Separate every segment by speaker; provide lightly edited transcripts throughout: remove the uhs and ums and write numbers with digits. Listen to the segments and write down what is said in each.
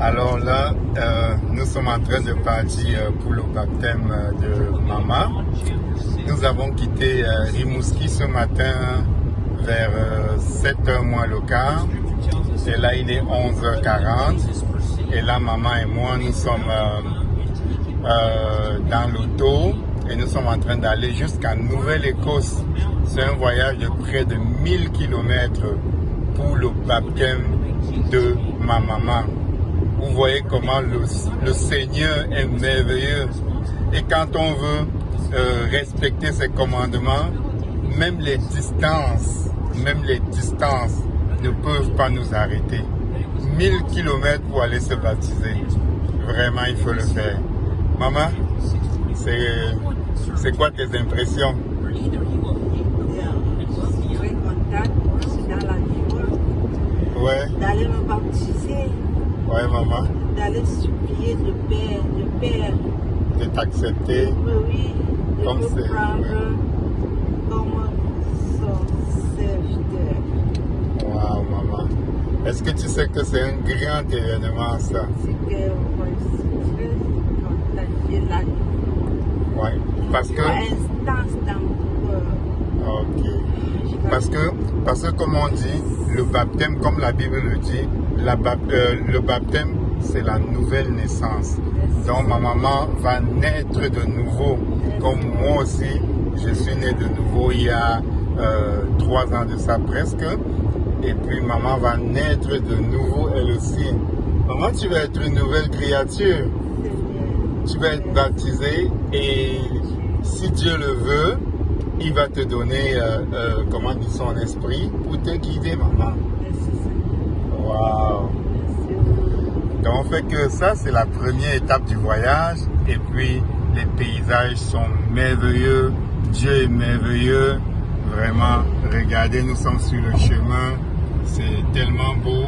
Speaker 1: Alors là, nous sommes en train de partir pour le baptême de maman. Nous avons quitté Rimouski ce matin vers 7h moins le quart. Et là, il est 11h40. Et là, maman et moi, nous sommes dans l'auto et nous sommes en train d'aller jusqu'à Nouvelle-Écosse. C'est un voyage de près de 1000 km pour le baptême de ma maman. Vous voyez comment le Seigneur est merveilleux. Et quand on veut respecter ses commandements, même les distances ne peuvent pas nous arrêter. 1000 km pour aller se baptiser. Vraiment, il faut le faire. Maman, c'est quoi tes impressions?
Speaker 2: Je suis très contente, je suis dans la joie.
Speaker 1: Ouais.
Speaker 2: D'aller me baptiser.
Speaker 1: Ouais, maman.
Speaker 2: D'aller supplier de Père.
Speaker 1: De t'accepter.
Speaker 2: Oui, de
Speaker 1: Comme
Speaker 2: me
Speaker 1: c'est.
Speaker 2: prendre comme son serviteur.
Speaker 1: Waouh, maman. Est-ce que tu sais que c'est un grand événement, ça?
Speaker 2: C'est que moi, je suis très contente. J'ai la
Speaker 1: Ouais. Parce que.
Speaker 2: instance dans mon cœur.
Speaker 1: Ok. Parce que comme on dit, le baptême, comme la Bible le dit, le baptême, c'est la nouvelle naissance. Donc ma maman va naître de nouveau, comme moi aussi, je suis né de nouveau il y a 3 ans de ça presque. Et puis maman va naître de nouveau elle aussi. Maman, tu vas être une nouvelle créature. Tu vas être baptisée et si Dieu le veut, il va te donner, comment dit son esprit pour te guider, maman. Waouh! Donc, fait que ça, c'est la première étape du voyage. Et puis, les paysages sont merveilleux. Dieu est merveilleux. Vraiment, regardez, nous sommes sur le chemin. C'est tellement beau.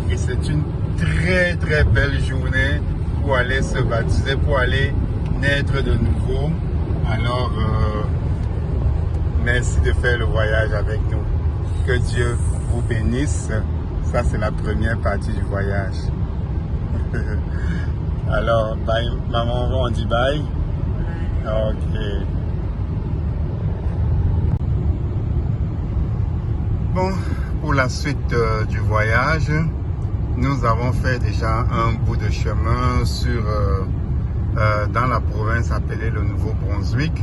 Speaker 1: Et c'est une très, très belle journée pour aller se baptiser, pour aller naître de nouveau. Alors, merci de faire le voyage avec nous. Que Dieu vous bénisse. Ça, c'est la première partie du voyage. Alors, bye, maman, on dit bye. Ok. Bon, pour la suite du voyage, nous avons fait déjà un bout de chemin sur, dans la province appelée le Nouveau-Brunswick.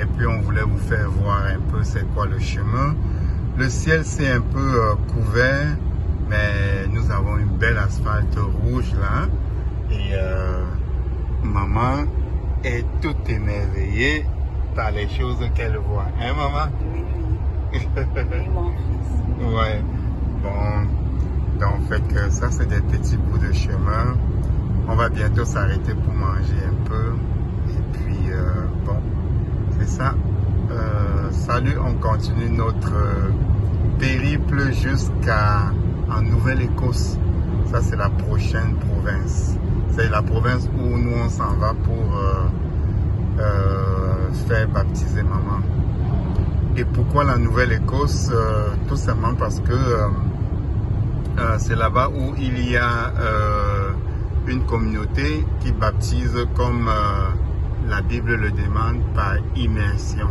Speaker 1: Et puis, on voulait vous faire voir un peu c'est quoi le chemin. Le ciel s'est un peu couvert. Mais nous avons une belle asphalte rouge là. Et maman est toute émerveillée par les choses qu'elle voit. Hein, maman?
Speaker 2: Oui. Oui, mon fils.
Speaker 1: Ouais. Bon. Donc, fait que ça, c'est des petits bouts de chemin. On va bientôt s'arrêter pour manger un peu. Et puis, bon, c'est ça. Salut, on continue notre périple jusqu'à en Nouvelle-Écosse. Ça, c'est la prochaine province. C'est la province où nous, on s'en va pour faire baptiser maman. Et pourquoi la Nouvelle-Écosse? Tout simplement parce que c'est là-bas où il y a une communauté qui baptise comme la Bible le demande par immersion.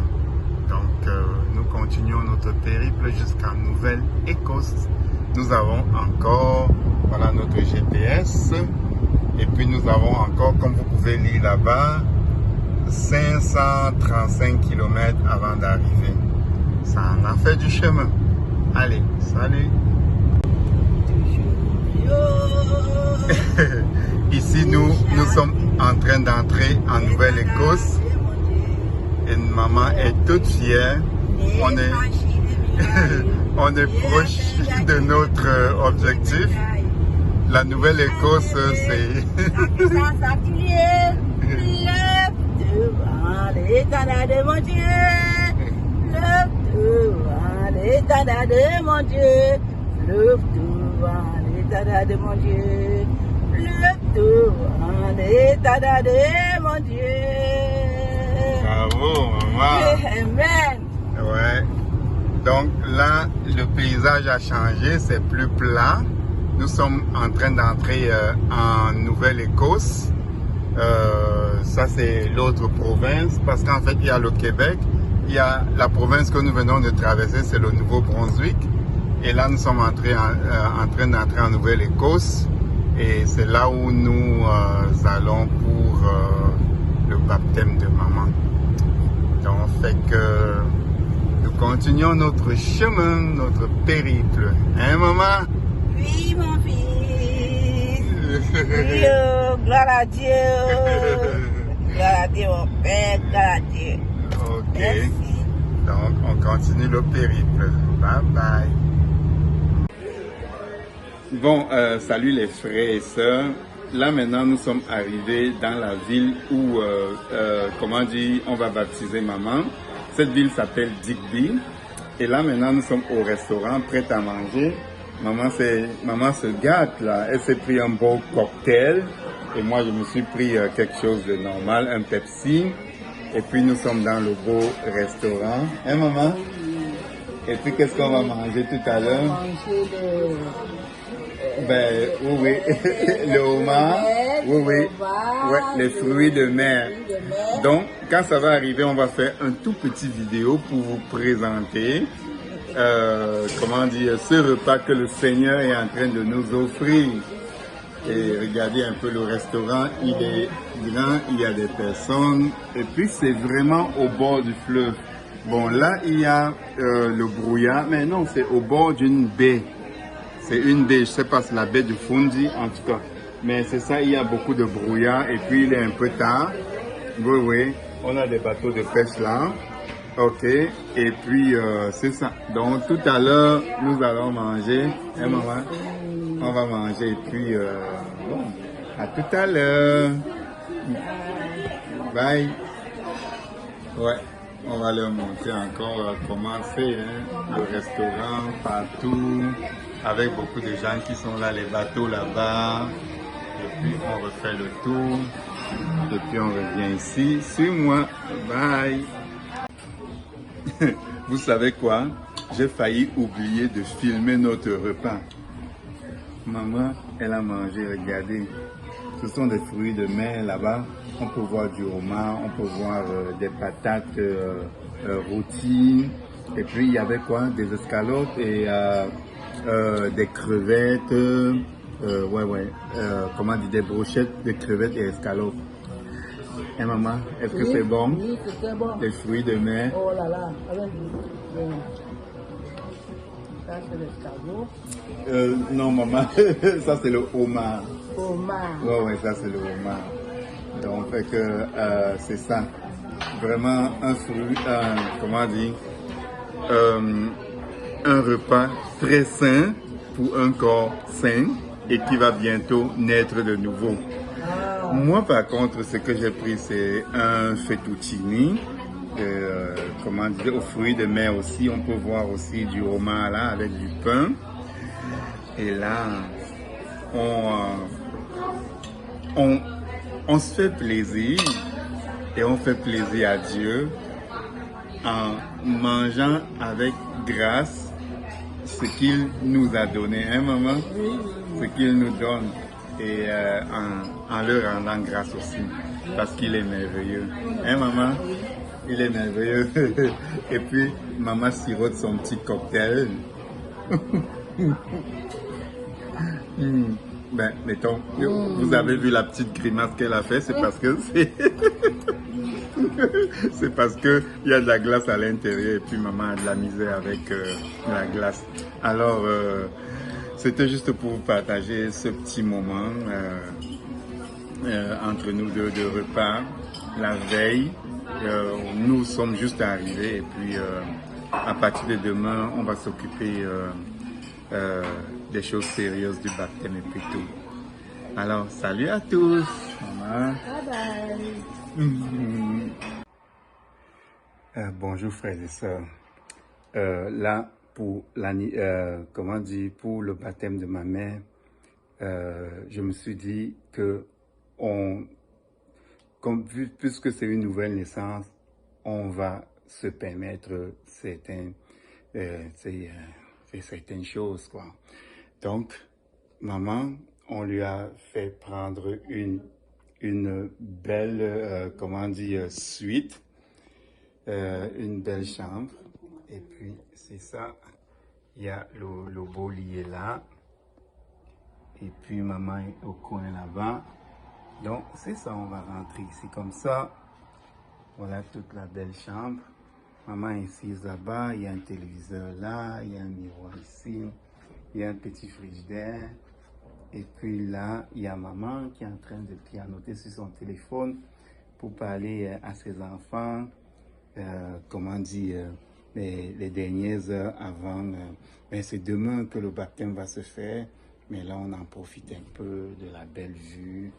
Speaker 1: Donc, nous continuons notre périple jusqu'à Nouvelle-Écosse. Nous avons encore, voilà notre GPS. Et puis nous avons encore, comme vous pouvez lire là-bas, 535 km avant d'arriver. Ça en a fait du chemin. Allez, salut. Ici, nous sommes en train d'entrer en Nouvelle-Écosse. Et maman est toute fière. On est proche de notre objectif. La Nouvelle-Écosse, c'est...
Speaker 2: Devant l'étendard de mon Dieu, lève devant l'étendard de mon Dieu, lève devant l'étendard de mon Dieu, lève devant l'étendard de mon Dieu.
Speaker 1: Bravo, maman.
Speaker 2: Amen.
Speaker 1: Ouais. Donc là, le paysage a changé, c'est plus plat. nous sommes en train d'entrer en Nouvelle-Écosse. Ça, c'est l'autre province, parce qu'en fait, il y a le Québec, il y a la province que nous venons de traverser, c'est le Nouveau-Brunswick. Et là, nous sommes en train d'entrer en Nouvelle-Écosse. Et c'est là où nous allons pour le baptême de maman. Donc, fait que nous continuons notre chemin, notre périple. Hein, maman?
Speaker 2: Oui, mon fils. Oui, gloire à Dieu. Gloire à Dieu, mon Père, gloire à Dieu.
Speaker 1: Ok.
Speaker 2: Merci.
Speaker 1: Donc, on continue le périple. Bye bye. Bon, salut les frères et sœurs. Là maintenant, nous sommes arrivés dans la ville où, comment dire, on va baptiser maman. Cette ville s'appelle Digby. Et là maintenant, nous sommes au restaurant, prêts à manger. Maman se gâte là. Elle s'est pris un beau cocktail. Et moi, je me suis pris quelque chose de normal, un Pepsi. Et puis, nous sommes dans le beau restaurant. Hein, maman? Et puis, qu'est-ce qu'on va manger tout à l'heure? Ben, oui, le homard, oui, ouais, les fruits de mer. Donc, quand ça va arriver, on va faire un tout petit vidéo pour vous présenter, comment dire, ce repas que le Seigneur est en train de nous offrir. Et regardez un peu le restaurant, il est grand, il y a des personnes, et puis c'est vraiment au bord du fleuve. Bon, là, il y a le brouillard, mais non, c'est au bord d'une baie. C'est une baie, je ne sais pas si c'est la baie du Fundy en tout cas. Mais c'est ça, il y a beaucoup de brouillard et puis il est un peu tard. Oui, oui, on a des bateaux de pêche là. Ok, et puis c'est ça. Donc tout à l'heure, nous allons manger. Hein, maman? On va manger et puis bon, à tout à l'heure. Bye. Ouais. On va leur montrer encore comment c'est, hein, le restaurant, partout, avec beaucoup de gens qui sont là, les bateaux là-bas. Et puis on refait le tour. Et puis on revient ici. Suis-moi. Bye. Vous savez quoi? J'ai failli oublier de filmer notre repas. Maman, elle a mangé, regardez. Ce sont des fruits de mer là-bas. On peut voir du homard, on peut voir des patates rôties. Et puis il y avait quoi? Des escalopes et des crevettes. Comment dire? Des brochettes de crevettes et escalopes. Et maman, est-ce que c'est bon?
Speaker 2: Oui, c'est très bon.
Speaker 1: Les fruits de mer.
Speaker 2: Oh là là, ça c'est l'escargot.
Speaker 1: Non maman, ça c'est le homard.
Speaker 2: Homard.
Speaker 1: Ouais, ça c'est le homard. Donc, fait que c'est ça. Vraiment un fruit, comment dire, un repas très sain pour un corps sain et qui va bientôt naître de nouveau.
Speaker 2: Ah.
Speaker 1: Moi, par contre, ce que j'ai pris, c'est un fettuccine. Comment dire, aux fruits de mer aussi. On peut voir aussi du homard là avec du pain. Et là, on se fait plaisir et on fait plaisir à Dieu en mangeant avec grâce ce qu'il nous a donné, hein maman? Ce qu'il nous donne et en leur rendant grâce aussi parce qu'il est merveilleux. Hein maman? Il est merveilleux. Et puis maman sirote son petit cocktail. Ben, mettons, vous avez vu la petite grimace qu'elle a fait, c'est parce que c'est parce que il y a de la glace à l'intérieur et puis maman a de la misère avec la glace. Alors, c'était juste pour vous partager ce petit moment entre nous deux de repas, la veille. Nous sommes juste arrivés et puis à partir de demain, on va s'occuper des choses sérieuses du baptême et puis tout. Alors, salut à tous. Maman.
Speaker 2: Bye bye.
Speaker 1: Bonjour frères et sœurs. Là, pour comment dire, pour le baptême de ma mère, je me suis dit que puisque c'est une nouvelle naissance, on va se permettre certaines choses, quoi. Donc, maman, on lui a fait prendre une belle, comment dire, suite, une belle chambre. Et puis, c'est ça. Il y a le beau lit est là. Et puis, maman est au coin là-bas. Donc, c'est ça, on va rentrer ici comme ça. Voilà toute la belle chambre. Maman est assise là-bas. Il y a un téléviseur là. Il y a un miroir ici. Il y a un petit frigidaire. Et puis là, il y a maman qui est en train de pianoter sur son téléphone pour parler à ses enfants, comment dire, les dernières heures avant. Mais c'est demain que le baptême va se faire, mais là, on en profite un peu de la belle vue.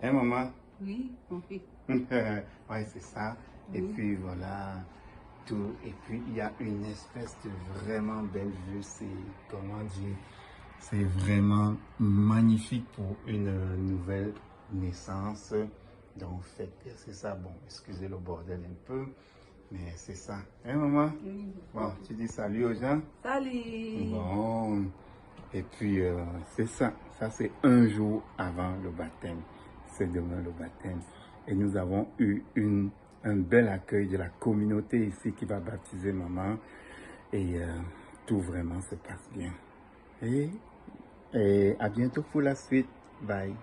Speaker 1: Hein, maman?
Speaker 2: Oui, mon fils.
Speaker 1: Oui, c'est ça.
Speaker 2: Oui.
Speaker 1: Et puis voilà, tout. Et puis, il y a une espèce de vraiment belle vue. C'est, comment dire, c'est vraiment magnifique pour une nouvelle naissance. Donc, c'est ça. Bon, excusez le bordel un peu, mais c'est ça. Hein, maman?
Speaker 2: Oui.
Speaker 1: Bon, tu dis salut aux gens?
Speaker 2: Salut.
Speaker 1: Bon. Et puis, c'est ça. Ça, c'est un jour avant le baptême. C'est demain le baptême. Et nous avons eu un bel accueil de la communauté ici qui va baptiser maman. Et tout vraiment se passe bien. Et à bientôt pour la suite. Bye.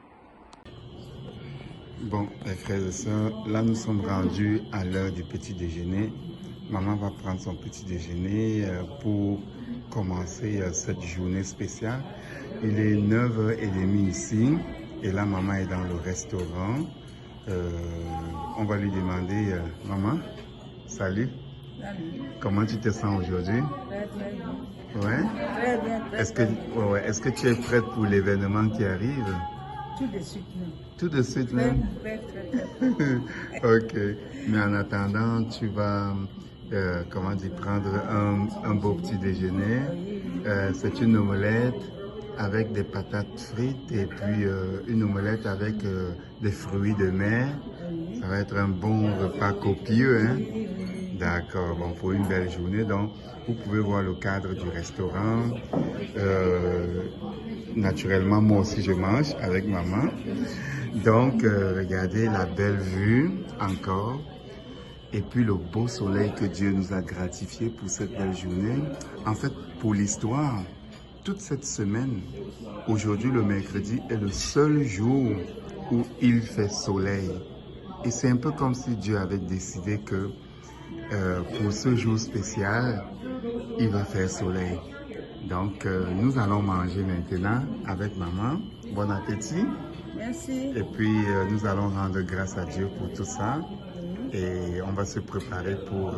Speaker 1: Bon, les frères et sœurs, là nous sommes rendus à l'heure du petit déjeuner. Maman va prendre son petit déjeuner pour commencer cette journée spéciale. Il est 9h30 ici et là maman est dans le restaurant. On va lui demander, maman, salut.
Speaker 2: Salut.
Speaker 1: Comment tu te sens aujourd'hui?
Speaker 2: Très bien.
Speaker 1: Ouais?
Speaker 2: Très bien,
Speaker 1: Est-ce que tu es prête pour l'événement qui arrive?
Speaker 2: Tout de suite, non.
Speaker 1: Tout de suite
Speaker 2: Très,
Speaker 1: même?
Speaker 2: très.
Speaker 1: Ok. Mais en attendant, tu vas, comment dire, prendre un beau petit déjeuner. C'est une omelette avec des patates frites et puis une omelette avec des fruits de mer. Ça va être un bon repas copieux, hein? D'accord, bon, pour une belle journée. Donc, vous pouvez voir le cadre du restaurant. Naturellement, moi aussi, je mange avec maman. Donc, regardez la belle vue encore. Et puis, le beau soleil que Dieu nous a gratifié pour cette belle journée. En fait, pour l'histoire, toute cette semaine, aujourd'hui, le mercredi, est le seul jour où il fait soleil. Et c'est un peu comme si Dieu avait décidé que pour ce jour spécial, il va faire soleil. Donc, nous allons manger maintenant avec maman. Bon appétit.
Speaker 2: Merci.
Speaker 1: Et puis, nous allons rendre grâce à Dieu pour tout ça. Et on va se préparer pour...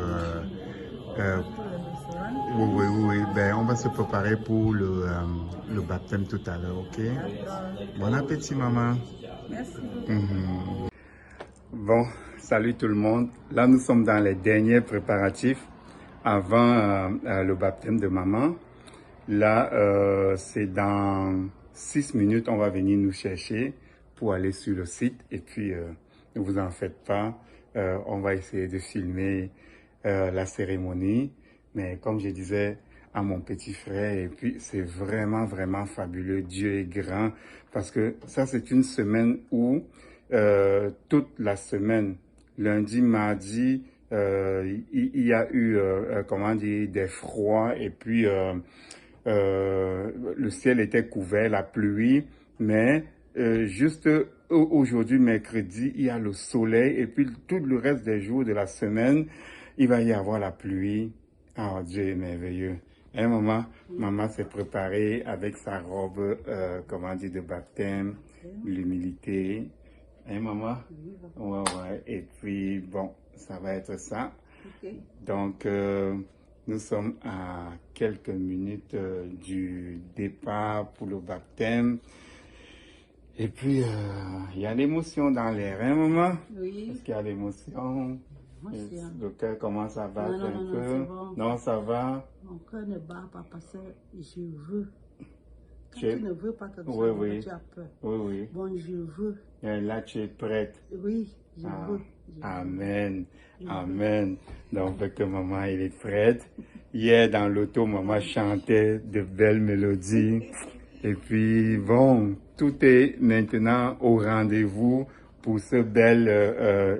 Speaker 1: oui. Ben, on va se préparer pour le baptême tout à l'heure, ok? Bon appétit, maman.
Speaker 2: Merci.
Speaker 1: Bon, salut tout le monde. Là, nous sommes dans les derniers préparatifs avant le baptême de maman. Là, c'est dans 6 minutes, on va venir nous chercher pour aller sur le site. Et puis, ne vous en faites pas, on va essayer de filmer la cérémonie. Mais comme je disais à mon petit frère, et puis c'est vraiment, vraiment fabuleux. Dieu est grand parce que ça, c'est une semaine où toute la semaine, lundi, mardi, il y a eu, comment dire, des froids et puis le ciel était couvert, la pluie, mais juste aujourd'hui, mercredi, il y a le soleil et puis tout le reste des jours de la semaine, il va y avoir la pluie. Oh, Dieu est merveilleux. Hein, maman? Maman s'est préparée avec sa robe, comment dire, de baptême, l'humilité. Hein, maman? Ouais. Et puis, bon, ça va être ça.
Speaker 2: Okay.
Speaker 1: Donc, nous sommes à quelques minutes du départ pour le baptême. Et puis, il y a l'émotion dans l'air, hein, maman?
Speaker 2: Oui.
Speaker 1: Est-ce qu'il y a l'émotion? Le cœur commence à battre un peu.
Speaker 2: Bon.
Speaker 1: Non, ça va.
Speaker 2: Mon cœur ne bat pas parce que je veux. Quand
Speaker 1: Tu
Speaker 2: ne veux pas comme
Speaker 1: oui.
Speaker 2: tu as peur.
Speaker 1: Oui.
Speaker 2: Bon, je veux.
Speaker 1: Et là, tu es prête.
Speaker 2: Oui, je veux.
Speaker 1: Amen. Amen. Donc, parce que maman, elle est prête. Hier, dans l'auto, maman chantait de belles mélodies. Et puis, bon, tout est maintenant au rendez-vous pour ce bel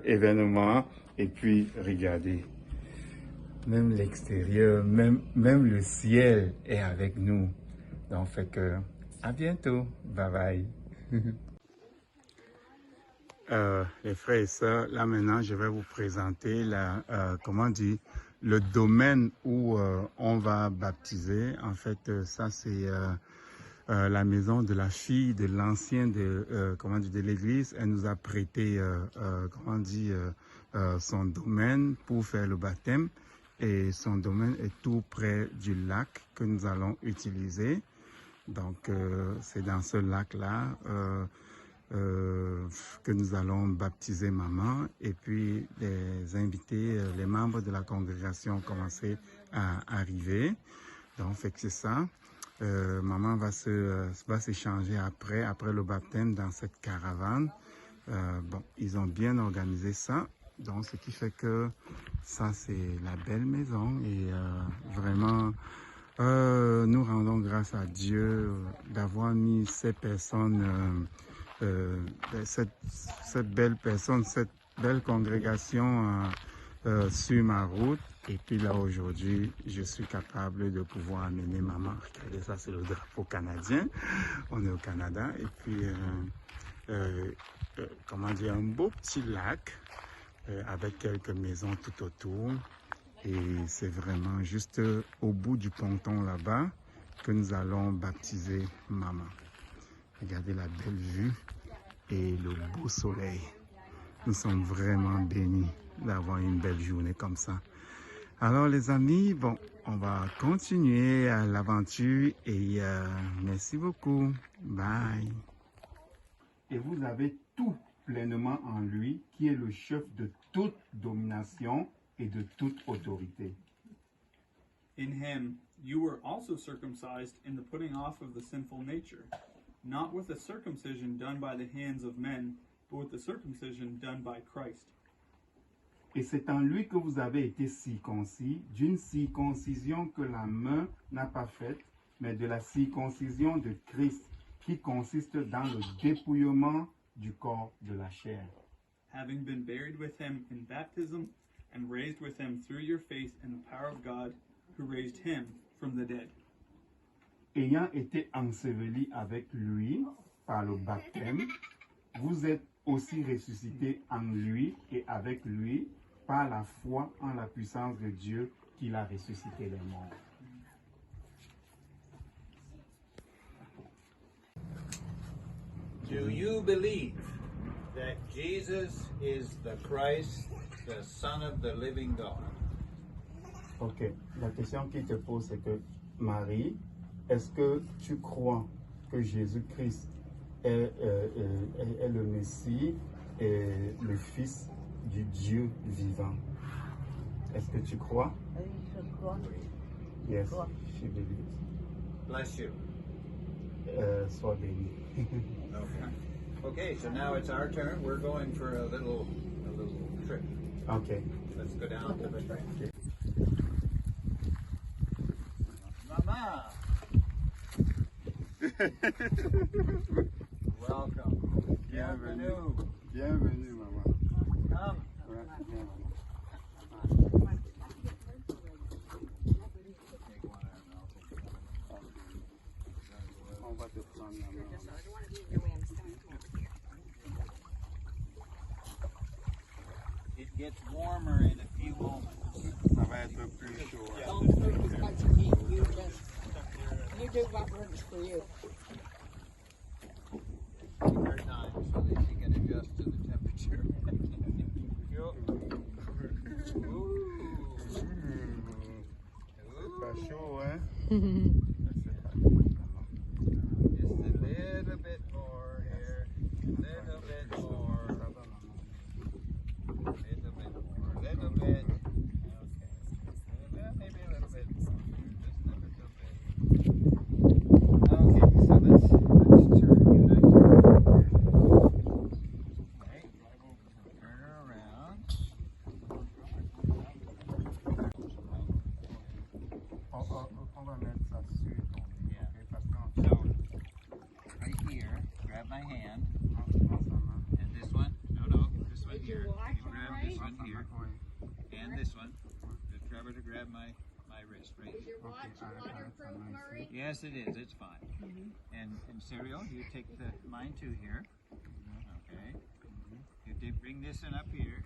Speaker 1: événement. Et puis, regardez, même l'extérieur, même le ciel est avec nous. Donc, fait que, à bientôt. Bye bye. Les frères et sœurs, là maintenant, je vais vous présenter comment dire, le domaine où on va baptiser. En fait, ça c'est la maison de la fille de l'ancien de l'église. Elle nous a prêté son domaine pour faire le baptême. Et son domaine est tout près du lac que nous allons utiliser. Donc, c'est dans ce lac-là que nous allons baptiser maman. Et puis, les membres de la congrégation ont commencé à arriver. Donc, fait que c'est ça. Maman va s'échanger après le baptême dans cette caravane. Bon, ils ont bien organisé ça. Donc, ce qui fait que ça, c'est la belle maison. Et vraiment, nous rendons grâce à Dieu d'avoir mis ces personnes, cette belle personne, cette belle congrégation sur ma route. Et puis là, aujourd'hui, je suis capable de pouvoir amener maman. Regardez, ça, c'est le drapeau canadien. On est au Canada. Et puis, comment dire, un beau petit lac avec quelques maisons tout autour. Et c'est vraiment juste au bout du ponton là-bas que nous allons baptiser maman. Regardez la belle vue et le beau soleil. Nous sommes vraiment bénis d'avoir une belle journée comme ça. Alors les amis, bon, on va continuer à l'aventure et merci beaucoup. Bye. Et vous avez tout pleinement en lui qui est le chef de toute domination et de toute autorité.
Speaker 3: In him you were also circumcised in the putting off of the sinful nature, not with a circumcision done by the hands of men, but with the circumcision done by Christ.
Speaker 1: Et c'est en lui que vous avez été circoncis, d'une circoncision que la main n'a pas faite, mais de la circoncision de Christ, qui consiste dans le dépouillement du corps de la chair.
Speaker 3: Having been buried with him in baptism, and raised with him through your faith in the power of God, who raised him from the dead.
Speaker 1: Ayant été ensevelis avec lui par le baptême, vous êtes aussi ressuscités en lui et avec lui par la foi en la puissance de Dieu qui l'a ressuscité des morts.
Speaker 4: Do you believe that Jesus is the Christ, the Son of the living God?
Speaker 1: Ok, la question qu'il te pose c'est que Marie, est-ce que tu crois que Jésus-Christ est le Messie et le Fils du Dieu vivant? Est-ce que tu crois?
Speaker 2: Oui, je crois.
Speaker 1: Yes, she believes.
Speaker 4: Bless you.
Speaker 1: Sois béni.
Speaker 4: Okay. Okay, so now it's our turn. We're going for a little trip.
Speaker 1: Ok.
Speaker 4: Let's go down to the train. Mama! Welcome. Bienvenue.
Speaker 1: Bienvenue, maman.
Speaker 4: Come.
Speaker 1: Ouais, bien, maman. On va te prendre la main.
Speaker 4: It gets warmer in a few moments.
Speaker 1: Ça va être plus chaud. Hein.
Speaker 5: Don't cook as much as you just you do what works for you.
Speaker 4: Take her time so that she can adjust to the temperature.
Speaker 1: C'est pas chaud, hein?
Speaker 4: Just a little bit more here. Little bit more. Little bit more. Little bit. Okay. Well, maybe a little bit more. Just a little bit. Okay, so let's turn you and I turn. Okay. Turn her around.
Speaker 1: On va mettre ça
Speaker 4: grab my hand. And this one. No. This one here. You grab this one here. And this one. Just Trevor to grab my wrist right here.
Speaker 5: Your watch waterproof, Murray?
Speaker 4: Yes, it is. It's fine. And Serial, you take mine too here. Okay. You bring this one up here,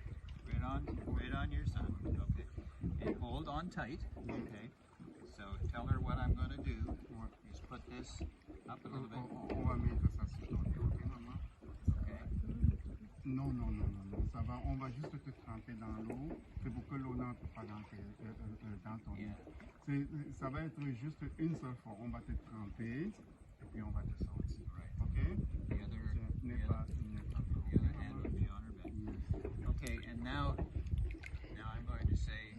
Speaker 4: right on your son. Okay. And hold on tight. Okay. So tell her what I'm going to do. Just put this up a little bit.
Speaker 1: On va mettre ça sur ton dos, ok, maman?
Speaker 4: Okay.
Speaker 1: Non, ça va. On va juste te tremper dans l'eau. C'est pour que l'eau n'entre pas dans ton
Speaker 4: Yeah.
Speaker 1: nez. Ça va être juste une seule fois. On va te tremper et puis on va te sortir. Ok?
Speaker 4: The other
Speaker 1: N'est pas
Speaker 4: hand would be on her back. Okay, and now I'm going to say,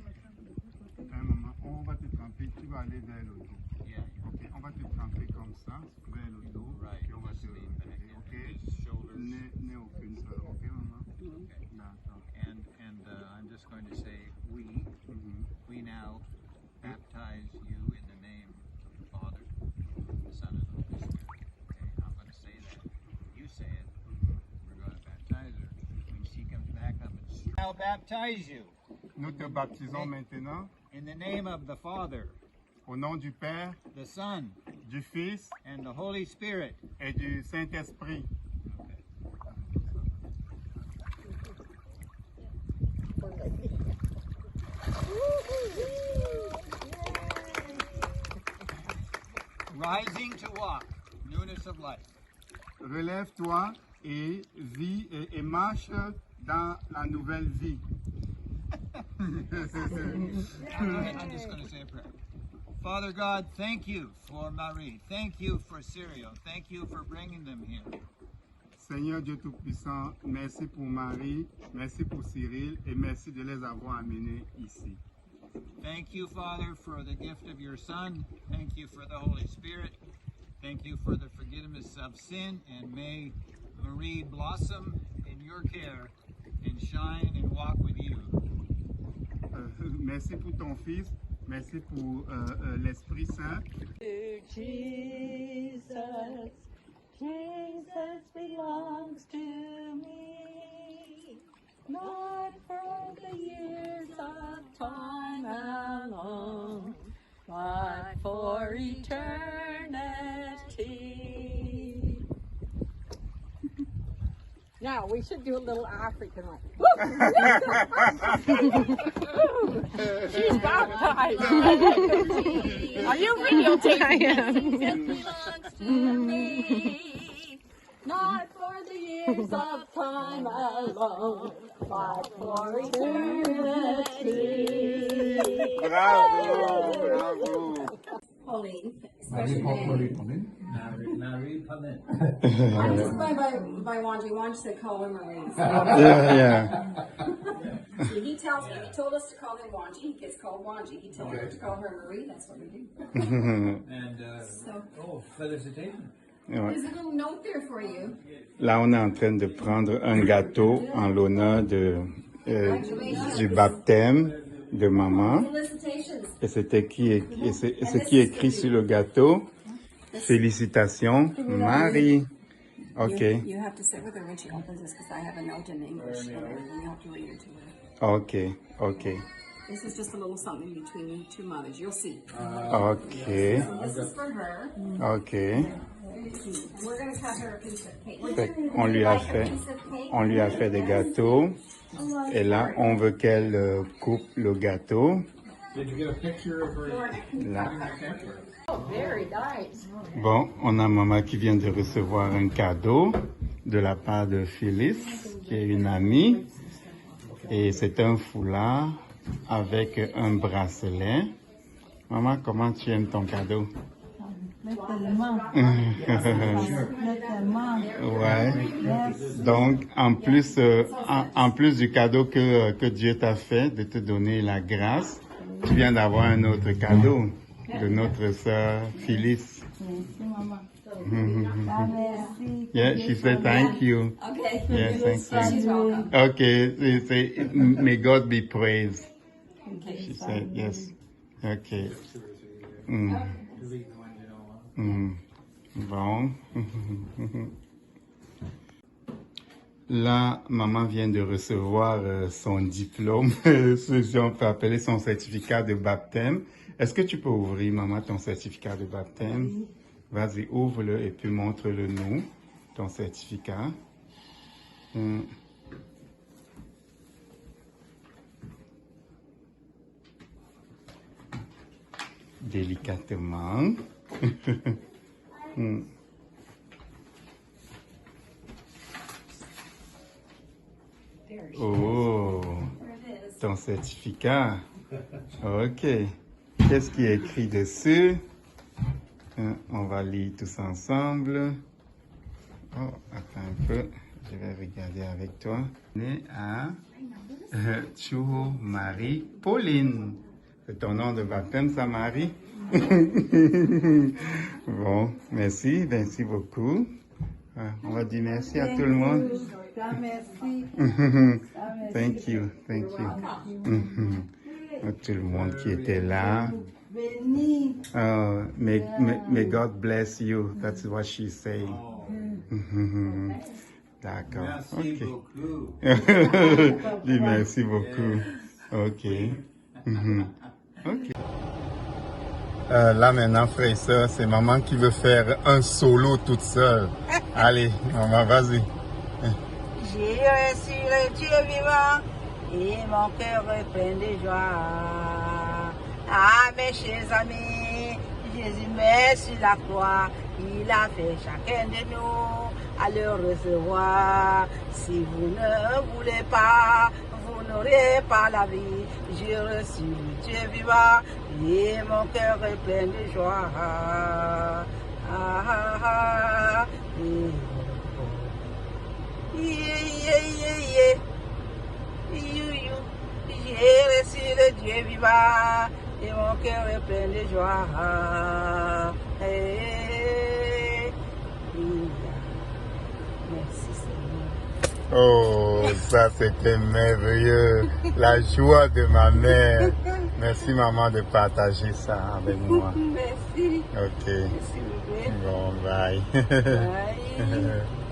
Speaker 1: Maman, on va te tremper. Tu vas aller vers le dos.
Speaker 4: yeah,
Speaker 1: Ok? On va te tremper comme ça, vers le dos.
Speaker 4: right.
Speaker 1: Et on va te
Speaker 4: Just lean back
Speaker 1: ok?
Speaker 4: in, his shoulders.
Speaker 1: N'est aucune seule. Ok, maman?
Speaker 4: Okay.
Speaker 1: D'accord.
Speaker 4: And I'm just going to say,
Speaker 1: Mhm.
Speaker 4: we now baptize you in the name of the Father, the Son, and the Holy Spirit. Okay, I'm going to say that. You say it. We're going to baptize her. When she comes back up and I'll baptize you
Speaker 1: Nous te baptisons maintenant
Speaker 4: in the name of the Father,
Speaker 1: au nom du Père,
Speaker 4: the Son,
Speaker 1: du Fils
Speaker 4: and the Holy Spirit.
Speaker 1: et du Saint-Esprit.
Speaker 4: Rising to walk, newness of life.
Speaker 1: Relève-toi et vis et marche dans la nouvelle vie.
Speaker 4: I'm just going to say a prayer. Father God, thank you for Marie. Thank you for Cyril. Thank you for bringing them here.
Speaker 1: Seigneur Dieu Tout-Puissant, merci pour Marie, merci pour Cyril et merci de les avoir amenés ici.
Speaker 4: Thank you, Father, for the gift of your Son. Thank you for the Holy Spirit. Thank you for the forgiveness of sin. And may Marie blossom in your care and shine and walk with you.
Speaker 1: Merci pour ton Fils, merci pour l'Esprit Saint.
Speaker 2: Jesus, Jesus belongs to me, not for the years of time alone, but for eternity.
Speaker 5: Now, we should do a little African one. She's baptized. Are you videotaping?
Speaker 2: Jesus belongs to me, not for the years of time alone, but for eternity.
Speaker 1: Bravo!
Speaker 6: Pauline,
Speaker 4: Marie Paulin.
Speaker 6: I'm just going by Wanji. Wanji said call him Marie. So
Speaker 1: Yeah.
Speaker 6: he told us to call him Wanji. He gets called Wanji. He told her to call her Marie. That's what we do.
Speaker 4: And,
Speaker 6: So
Speaker 4: felicitations.
Speaker 1: Ouais.
Speaker 6: there's a little note there for you.
Speaker 1: Là, on est en train de prendre un gâteau en l'honneur du baptême de maman.
Speaker 6: Felicitations.
Speaker 1: Et c'est qui écrit sur le gâteau. Félicitations, Marie. Ok,
Speaker 6: You have to sit with her when she opens this because I have a note in English and everything. You have to read it to her.
Speaker 1: ok.
Speaker 6: This is just a little something between you two mothers. You'll see.
Speaker 1: Ok,
Speaker 6: This is for her.
Speaker 1: ok.
Speaker 6: We're going to cut her a piece of cake.
Speaker 1: Fait qu'on lui a fait des gâteaux. Et là, on veut qu'elle coupe le gâteau.
Speaker 4: Did you get a picture of her?
Speaker 1: Là.
Speaker 5: Oh, very nice.
Speaker 1: Bon, on a maman qui vient de recevoir un cadeau de la part de Phyllis, qui est une amie. Et c'est un foulard avec un bracelet. Maman, comment tu aimes ton cadeau? Ouais. Donc, en plus du cadeau que Dieu t'a fait, de te donner la grâce, tu viens d'avoir un autre cadeau de notre sœur Phyllis. Yeah, she said thank you.
Speaker 6: Okay.
Speaker 1: Yeah, thank
Speaker 6: She's
Speaker 1: you.
Speaker 6: welcome.
Speaker 1: Okay, say, may God be praised.
Speaker 6: Okay.
Speaker 1: She said yes. Okay. Mm. Mm. Bon. Là, maman vient de recevoir son diplôme, si on peut appeler son certificat de baptême. Est-ce que tu peux ouvrir, maman, ton certificat de baptême? Oui. Vas-y, ouvre-le et puis montre-le nous, ton certificat. Délicatement. Oh, ton certificat. Ok. Qu'est-ce qui est écrit dessus? On va lire tous ensemble. Oh, attends un peu. Je vais regarder avec toi. Né à Chuho Marie Pauline. C'est ton nom de baptême, ça, Marie? Bon, merci beaucoup. On va dire merci à tout le monde.
Speaker 2: Merci.
Speaker 1: Thank you. Tout le monde qui était là.
Speaker 2: Béni.
Speaker 1: May God bless you. That's what she said. D'accord.
Speaker 4: Merci
Speaker 1: Ok.
Speaker 4: beaucoup.
Speaker 1: Dis merci beaucoup. Ok. Ok. Là maintenant, frère et soeur, c'est maman qui veut faire un solo toute seule. Allez, maman, vas-y.
Speaker 2: J'irai sur le Dieu vivant et mon cœur est plein de joie. Ah, mes chers amis, Jésus met sur la croix. Il a fait chacun de nous à le recevoir. Si vous ne voulez pas, vous n'aurez pas la vie. J'ai reçu le Dieu vivant et mon cœur est plein de joie. J'ai reçu le Dieu vivant et mon cœur est plein de joie. Merci Seigneur.
Speaker 1: Oh, ça c'était merveilleux. La joie de ma mère. Merci maman de partager ça avec moi.
Speaker 2: Merci.
Speaker 1: Ok.
Speaker 2: Merci bébé.
Speaker 1: Bon, bye.
Speaker 2: Bye.